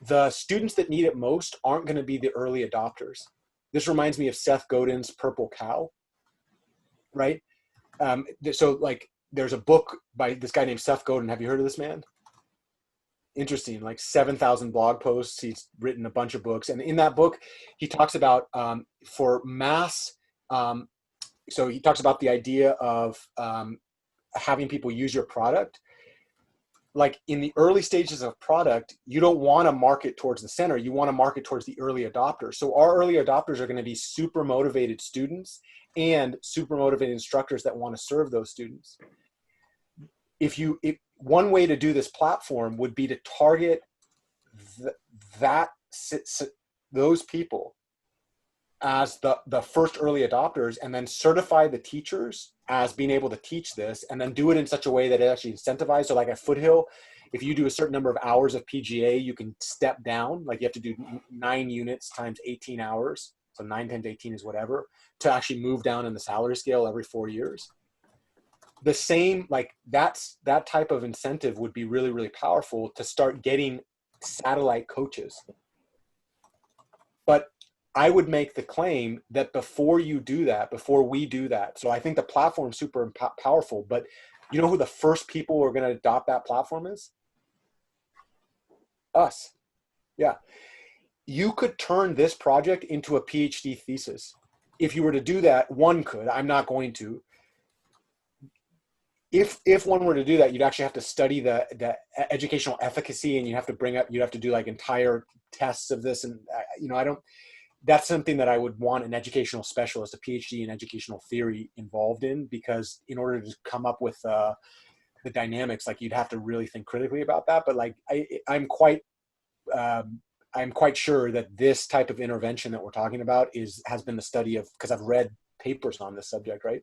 the students that need it most aren't going to be the early adopters. This reminds me of Seth Godin's Purple Cow, right? So like there's a book by this guy named Seth Godin. Have you heard of this man? Interesting, like 7,000 blog posts. He's written a bunch of books. And in that book, he talks about for mass, so he talks about the idea of having people use your product. Like in the early stages of product, you don't want to market towards the center. You want to market towards the early adopters. So our early adopters are going to be super motivated students and super motivated instructors that want to serve those students. If one way to do this platform would be to target those people as the first early adopters, and then certify the teachers as being able to teach this, and then do it in such a way that it actually incentivizes. So like at Foothill, if you do a certain number of hours of PGA, you can step down. Like you have to do 9 units times 18 hours. So 9 times 18 is whatever, to actually move down in the salary scale every 4 years. The same, like that type of incentive would be really, really powerful to start getting satellite coaches. But I would make the claim that before we do that, so I think the platform is super powerful, but you know who the first people who are going to adopt that platform is? Us. Yeah. You could turn this project into a PhD thesis. If you were to do that, one could. I'm not going to. If one were to do that, you'd actually have to study the educational efficacy, and you'd have to do like entire tests of this. And that's something that I would want an educational specialist, a PhD in educational theory, involved in, because in order to come up with the dynamics, like you'd have to really think critically about that. But like I'm quite sure that this type of intervention that we're talking about has been the study of, because I've read papers on this subject, right?